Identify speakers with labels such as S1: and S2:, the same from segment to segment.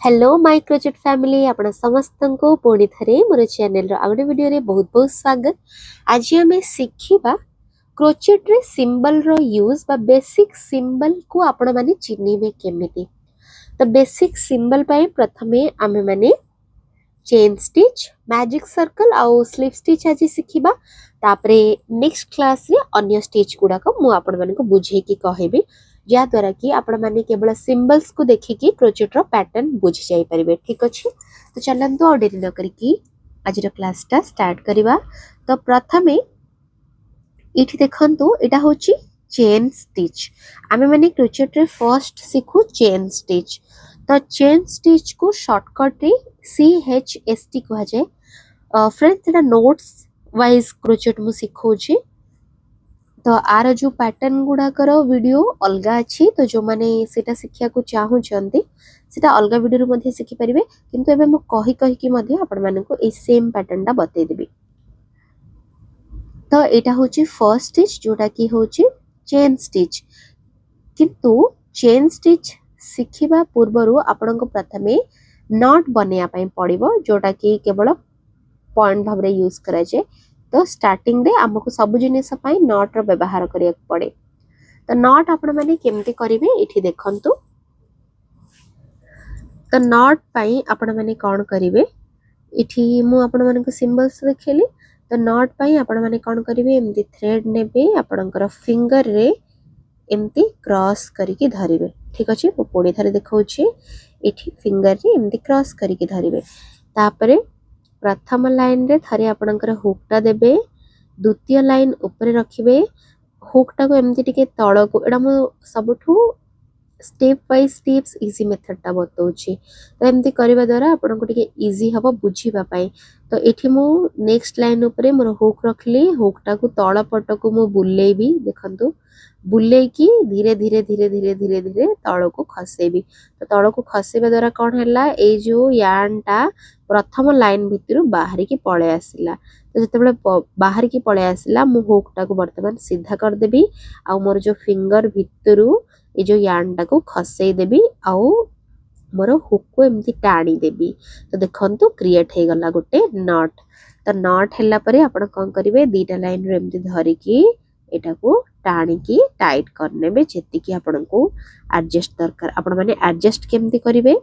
S1: Hello my crochet family आपण समस्त को पुणी थरे मोर चैनल रो आगोटे वीडियो रे बहुत बहुत स्वागत। आज हमें शिखिबा क्रोचेट रे सिंबल रो यूज बा बेसिक सिंबल को आपण माने चिन्हिबे केमिति। तो बेसिक सिंबल पाई प्रथमे आमे माने चेन स्टिच मैजिक सर्कल आउ स्लिप स्टिच आज शिखिबा। तापरे नेक्स्ट क्लास रे अन्य स्टिच गुडा को मु आपण माने को बुझे की कहबी या द्वारा कि आपण माने केवल सिंबल्स को देखिकी क्रोचेट रो पैटर्न बुझी जाई परिबे। ठीक अछि, तो चलंतु और देरी न करिकी आज रो क्लास टा स्टार्ट करिबा। तो प्रथमे इठी देखंतु एटा होची चेन स्टिच। आमे माने क्रोचेट रे फर्स्ट सिखु चेन स्टिच। तो चेन स्टिच को शॉर्टकट रे CHST कहा जाए। फ्रेंड्स एटा नोट्स वाइज क्रोचेट मु सिखौची। तो आर जो पैटर्न गुडा करो वीडियो अलगा अच्छी, तो जो माने सेटा शिक्षा को चाहू चंती सेटा अलगा वीडियो रे मध्ये शिखि परिबे। किंतु एबे मु कहि कहि कि मध्ये आपण माने को ए सेम पैटर्न टा बतै देबी। तो एटा होची फर्स्ट स्टिच जोटा की होची चेन स्टिच। किंतु चेन स्टिच शिखिबा पूर्वरु आपण को प्रथमे नॉट बनेया पई पड़िबो, जोटा की केवल पॉइंट भाबरे यूज करा जाय। तो स्टार्टिंग रे हमको सब जिनिस पई नॉट रो व्यवहार करिया पड़े। तो नॉट आपण माने केमते करिवे इठी देखंतु। तो नॉट पई आपण माने कोन करिवे इठी मु आपण माने को सिंबल्स देखेली। तो नॉट पई आपण माने कोन करिवे एमती थ्रेड नेबे आपणकर फिंगर रे एमती क्रॉस करिके धरिवे। ठीक अछि, मु पुणी थारे देखौची इठी फिंगर रे एमती क्रॉस करिके धरिवे। तापरे प्रथम लाइन रे थारे आपणकर हुकटा देबे, द्वितीय लाइन ऊपर रखिबे। हुकटा को एमती टिके तळ को एडा मु सबठु step by steps easy method टा बतौची। तो एमती करबा द्वारा आपन को टिके इजी हबो बुझिबा पई। तो एठी मु नेक्स्ट लाइन ऊपर मोर हुक रखली, हुकटा को तळ पट को मु बुलेबी। देखंतु बुले की धीरे धीरे धीरे धीरे धीरे धीरे तळ को खसेबी। तो तळ को खसेबा द्वारा कोन हैला ए जो यान टा प्रथम लाइन भितरु बाहरी की पळे आसिला। तो जते बेले बाहर की पळे आसिला मु हुकटा को वर्तमान सीधा कर देबी। आ मोर जो फिंगर भितरु ए जो यान टा को खसेई देबी आउ मोर हुक को एमती टाणी देबी। तो देखंतु क्रिएट हे गला गोटे नॉट। तो नॉट हैला परे आपण कोन करिवे दीटा लाइन रे एमती धरि की एटा को टाणी की टाइट करनेबे जेति की आपण को एडजस्ट दरकार। आपण माने एडजस्ट केमती करिवे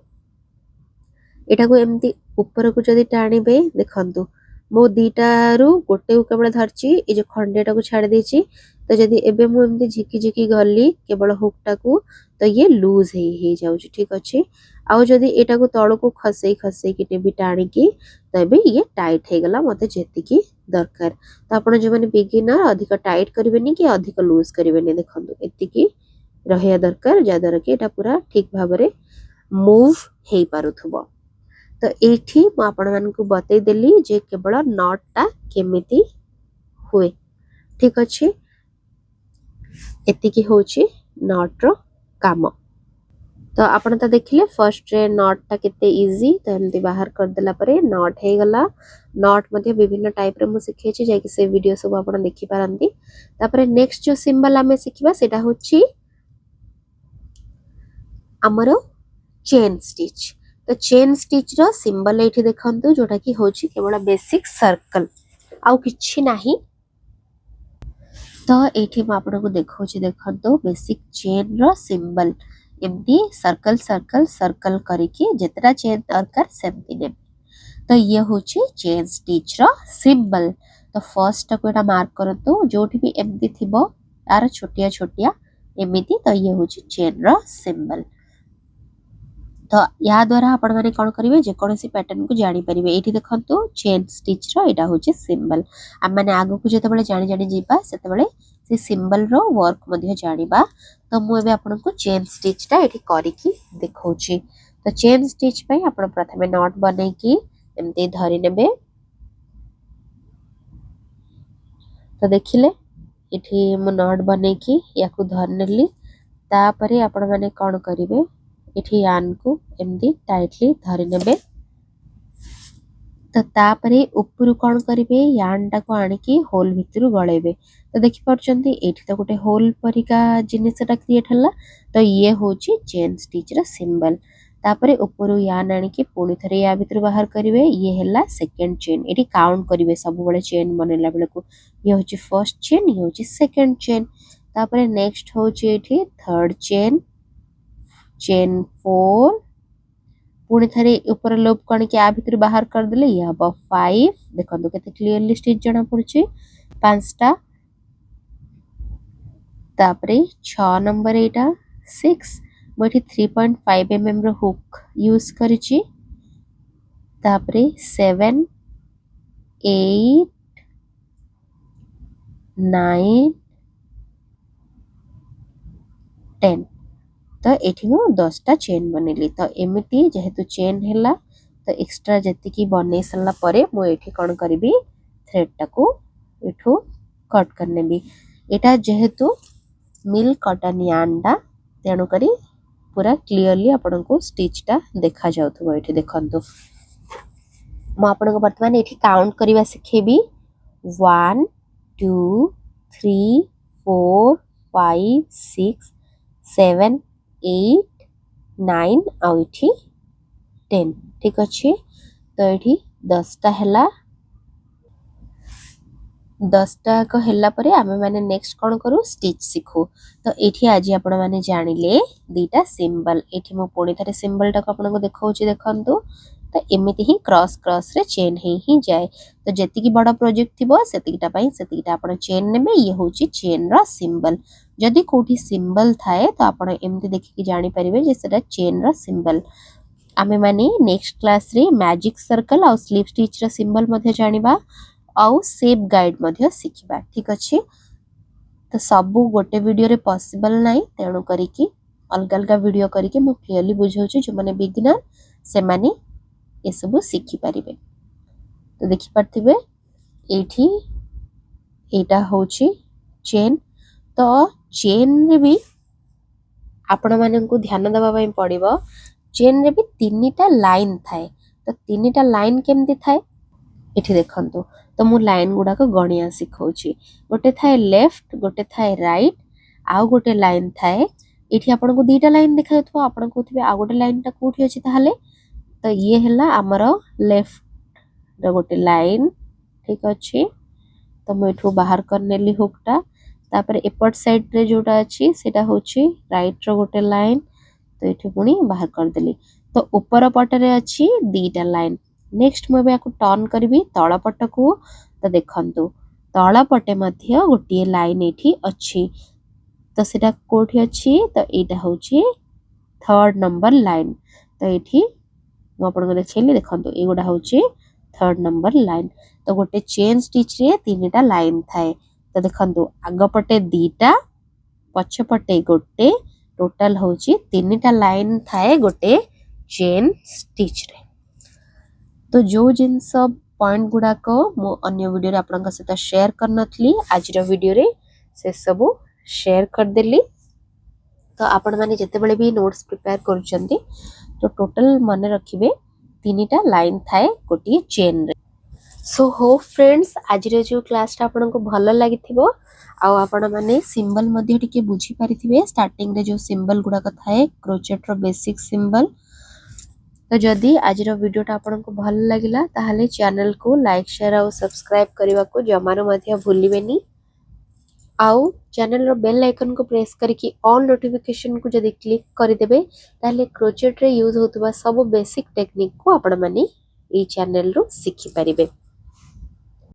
S1: एटा को एमती ऊपर को जदी टाणीबे देखंतु मो दीटा रु गोटे को केवल धरची ए जो खंडेटा को छाड़ देची। तो जदी एबे मु एमती झिकी झिकी गली केवल हुकटा को तो ये लूज हे जाउची। ठीक अछि, आउ जदी एटा को तळ को खसेई खसेई की टेबी टाणी की तो एबे ये टाइट हे गला मते जेति की दरकार। तो आपण जे माने बिगिनर अधिक टाइट करिवेनी कि अधिक लूज करिवेनी, देखंतु एति की रहया दरकार जा द्वारा कि एटा पूरा ठीक भाबरे मूव हे पारुथबो। तो एठी मु आपण मान को बतै देली जे केवल नॉट टा केमिति हुए। ठीक अछि, एति की होची नॉट रो काम। तो आपण त देखिले फर्स्ट रे नॉट टा केते इजी। तो एमती बाहर कर देला परे नॉट हे गला। नॉट मध्ये विभिन्न टाइप रे मु सिखेछि जे कि से वीडियो सब आपण देखि पारंती। तापरे नेक्स्ट जो सिंबल हमें सिखिबा सेटा होची हमरो चेन स्टिच। तो चेन स्टिच रो सिंबल एठी देखंतु जोटा की होची केवल बेसिक सर्कल आउ किछि नाही। तो एठी म आपन को देखौची देखंतु बेसिक चेन रो सिंबल एमती सर्कल सर्कल सर्कल करिके जेतरा चेन दरकार सेमती ने। तो ये होची चेन स्टिच रो सिंबल। तो फर्स्ट को एटा मार्क करंतु जोठी भी एमती थिबो तार छोटिया छोटिया एमिति। तो ये होची चेन रो सिंबल। तो या द्वारा आपण माने कोन करिवे जे कोनसी पैटर्न को जानि परिवे। एठी देखंतु चेन स्टिच रो एटा होची सिंबल। आ माने आगो को जते बेले जानि जानि जीबा सेते बेले से सिंबल रो वर्क मध्ये जानिबा। तो मु एबे आपण को चेन स्टिच टा एठी करिकी देखौची। तो चेन स्टिच पई आपण प्रथमे नॉट बनै की एमते धरि नेबे। तो देखिले एठी मु नॉट बनै की याकू धर नेली। तापरे आपण माने कोन करिवे एठी यान को एमदी टाइटली धरि नेबे। तो तापरे ऊपर कोन करिवे यान टा को आनी की होल भितरु गळेबे। तो देखि परचंती एठी तो गोटे होल परिका जिनिसटा क्रिएट हला। तो ये होची चेन स्टिच रा सिंबल। तापरे ऊपर यान आनिकी पुणी थरे या भितर बाहर करेंगे ये है सेकेंड चेन ये काउंट करेंगे सब बड़े चेन बनला बेले को ये हूँ फर्स्ट चेन ये हूँ सेकेंड चेन तापरे नेक्स्ट हूँ थर्ड चेन चेन 4 पुणी थरे ऊपर लोप कण के आ भितर बाहर कर देले ये हम 5 देखो केते क्लियरली स्टिच जना पड़ुचे 5टा तापरे 6 नंबर एटा 6 मुझे 3.5 mm रो हुक यूज करिछि तापरे 7 8 9 10 तो एठी मु 10टा चेन बनेली तो एमिति जेहेतु चेन हैला तो एक्स्ट्रा जति की बनै सल्ला परे मु एठी कोन करबी थ्रेड टाको एठो कट करने भी एटा जेहेतु मिल कॉटन यानटा तेणु करी पूरा क्लियरली आपन को स्टिच टा देखा जाउथबो एठी देखंतु मु आपन को वर्तमान एठी काउंट करबा सिखेबी 1 2 3 4 5 6 7 8 9 आउ एठी 10 ठीक अछि तो एठी 10टा हैला 10टा को हैला परे आमे माने नेक्स्ट कोन करू स्टिच सिखो तो एठी आज आपण माने जानिले दीटा सिंबल एठी मो पुणी थरे सिंबल टा को आपण को देखौची देखंतु तो एमिति ही क्रॉस क्रॉस रे चेन ही जाए तो जेति की बड़ा प्रोजेक्ट थिबो सेतिटा पई सेतिटा आपण चेन नेबे ये होची चेन रा सिंबल जदि कोठी सिंबल थाए तो आपण एमिति देखि कि जानि परिबे जे सेटा चेन रा सिंबल आमे माने नेक्स्ट क्लास रे मैजिक सर्कल और स्लिप स्टिच रा सिंबल मध्ये जानिबा आउ सेप गाइड मध्ये सिखिबा ठीक अछि तो सबु गोटे वीडियो रे पॉसिबल नाही तेणु करी कि अलग अलग वीडियो करी कि मु क्लियरली बुझौची जो माने बिगिनर से माने ये सब सिखि परिबे तो देखि परथिबे एठी एटा होची चेन तो चेन रे भी आपण माने को ध्यान देबा पई पड़िबो चेन रे भी तीनटा लाइन थाए तो तीनटा लाइन केमती थाए एठी देखंतु तो मु लाइन गुडा को गणिया सिखौची गोटे थाए लेफ्ट गोटे थाए राइट आउ गोटे लाइन थाए एठी आपण को दीटा लाइन देखायथो आपण कोथिबे आ गोटे लाइन टा कोठी अछि ताहाले तो ये हैला हमर लेफ्ट रो गोटे लाइन ठीक अछि तो मु एठू बाहर करनेली हुकटा तापर एपट साइड रे जोटा अछि सेटा होची राइट रो गोटे लाइन तो एठी पुनी बाहर कर देली तो ऊपर पट रे अछि दीटा लाइन नेक्स्ट मु बे टर्न करबी तळ पट को तो देखंतु तळ पटे मध्य गोटे लाइन एठी अछि तो सेटा कोठी अछि तो एटा होची थर्ड नंबर लाइन तो एठी मु आपन को देखैली देखंतु ए गोडा होची थर्ड नंबर लाइन तो गोटे चेन स्टिच रे तीनटा लाइन थाए तो देखंतु आग पटे दीटा पछ पटे गोटे टोटल होची तीनटा लाइन थाए गोटे चेन स्टिच रे तो जो जिनस पॉइंट गुडा को मो अन्य वीडियो रे आपन सहित शेयर करनथली आज रो वीडियो रे से सब शेयर कर देली तो आपण माने जते बेले भी नोट्स प्रिपेयर करूचंती तो टोटल माने रखिबे तीनटा लाइन थाए गोटी चेन रे सो होप फ्रेंड्स आज रे जो क्लास ता आपन को भलो लागिथिबो आ आपण माने सिंबल मध्ये टिके बुझी पारिथिबे स्टार्टिंग रे जो सिंबल गुडा का थाए क्रोचेट रो बेसिक सिंबल तो जदि आज वीडियो टा आपन को भल लागिला ताहले चैनल को लाइक शेयर और सब्सक्राइब करबा को जमारो मध्ये भूलिबेनी आउ चैनल रो बेल आइकन को प्रेस करके ऑल नोटिफिकेशन को जदि क्लिक कर देबे ताहले क्रोचेट रे यूज होतबा सब बेसिक टेक्निक को आपण माने ई चैनल रो सिखि परिबे।